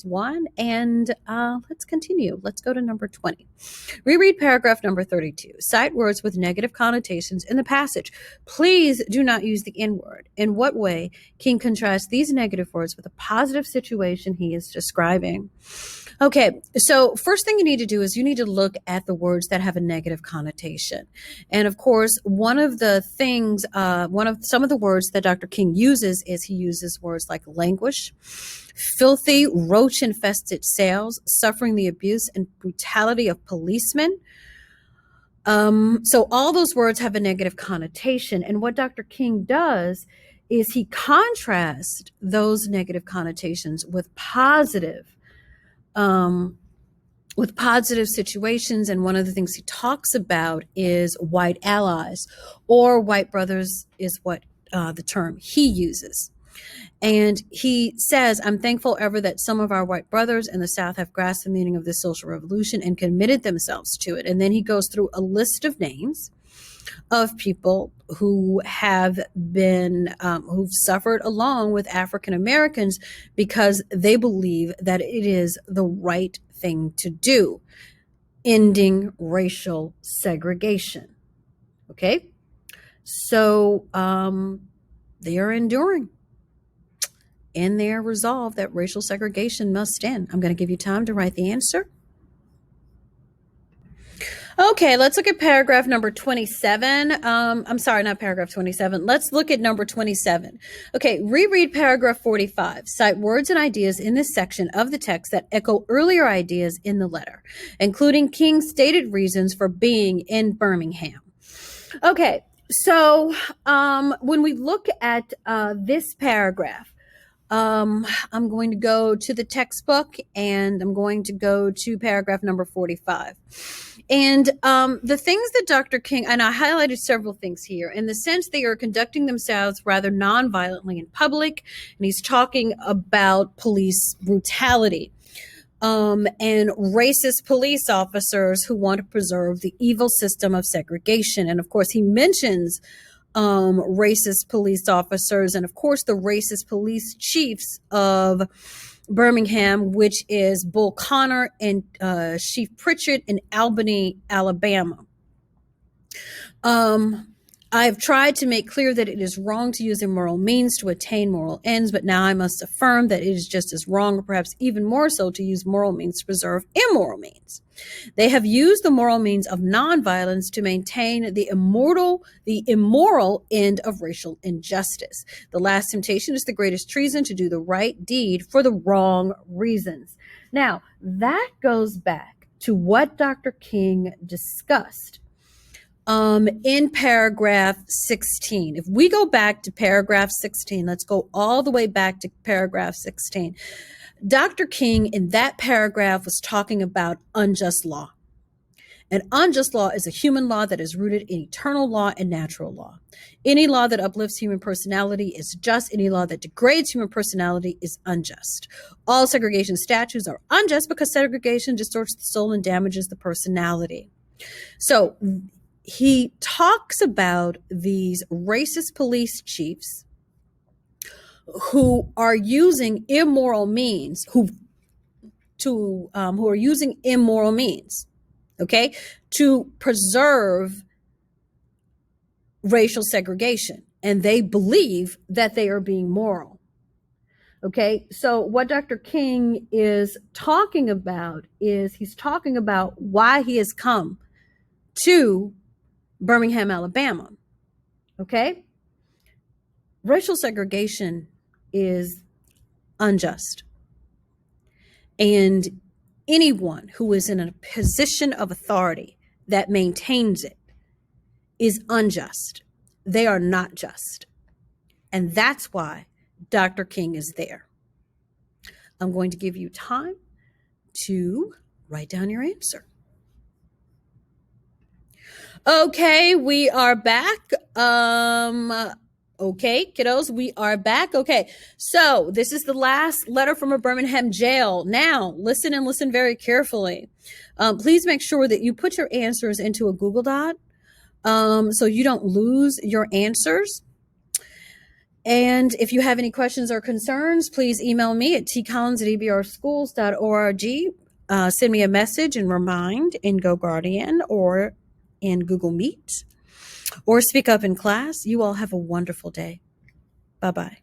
1. And let's continue. Let's go to number 20. Reread paragraph number 32. Cite words with negative connotations in the passage. Please do not use the N-word. In what way can contrast these negative words with a positive situation he is describing? Okay, so first thing you need to do is you need to look at the words that have a negative connotation. And of course, one of some of the words that Dr. King uses is he uses words like languish, filthy, roach-infested cells, suffering the abuse and brutality of policemen. So all those words have a negative connotation. And what Dr. King does is he contrasts those negative connotations with positive situations. And one of the things he talks about is white allies, or white brothers is what the term he uses. And he says, I'm thankful ever that some of our white brothers in the South have grasped the meaning of this social revolution and committed themselves to it. And then he goes through a list of names of people who have been, who've suffered along with African Americans because they believe that it is the right thing to do, ending racial segregation. Okay? So they are enduring in their resolve that racial segregation must end. I'm going to give you time to write the answer. Okay, let's look at paragraph number 27. I'm sorry, not paragraph 27. Let's look at number 27. Okay, reread paragraph 45. Cite words and ideas in this section of the text that echo earlier ideas in the letter, including King's stated reasons for being in Birmingham. Okay, so when we look at this paragraph, I'm going to go to the textbook and I'm going to go to paragraph number 45. And the things that Dr. King, and I highlighted several things here, in the sense they are conducting themselves rather nonviolently in public, and he's talking about police brutality and racist police officers who want to preserve the evil system of segregation. And of course, he mentions racist police officers and of course the racist police chiefs of Birmingham, which is Bull Connor and Chief Pritchett in Albany, Alabama. I have tried to make clear that it is wrong to use immoral means to attain moral ends, but now I must affirm that it is just as wrong, or perhaps even more so, to use moral means to preserve immoral means. They have used the moral means of nonviolence to maintain the immoral end of racial injustice. The last temptation is the greatest treason, to do the right deed for the wrong reasons. Now, that goes back to what Dr. King discussed in paragraph 16. If we go back to paragraph 16, let's go all the way back to paragraph 16. Dr. King in that paragraph was talking about unjust law. And unjust law is a human law that is rooted in eternal law and natural law. Any law that uplifts human personality is just. Any law that degrades human personality is unjust. All segregation statutes are unjust because segregation distorts the soul and damages the personality. So he talks about these racist police chiefs who are using immoral means, who are using immoral means, okay, to preserve racial segregation, and they believe that they are being moral. Okay, so what Dr. King is talking about is he's talking about why he has come to Birmingham, Alabama. Okay? Racial segregation is unjust. And anyone who is in a position of authority that maintains it is unjust. They are not just. And that's why Dr. King is there. I'm going to give you time to write down your answer. Okay, we are back. Okay, kiddos, we are back. Okay, so this is the last letter from a Birmingham jail. Now, listen and listen very carefully. Please make sure that you put your answers into a Google Doc so you don't lose your answers. And if you have any questions or concerns, please email me at tcollins@ebrschools.org. Send me a message and remind in GoGuardian or in Google Meet, or speak up in class. You all have a wonderful day. Bye-bye.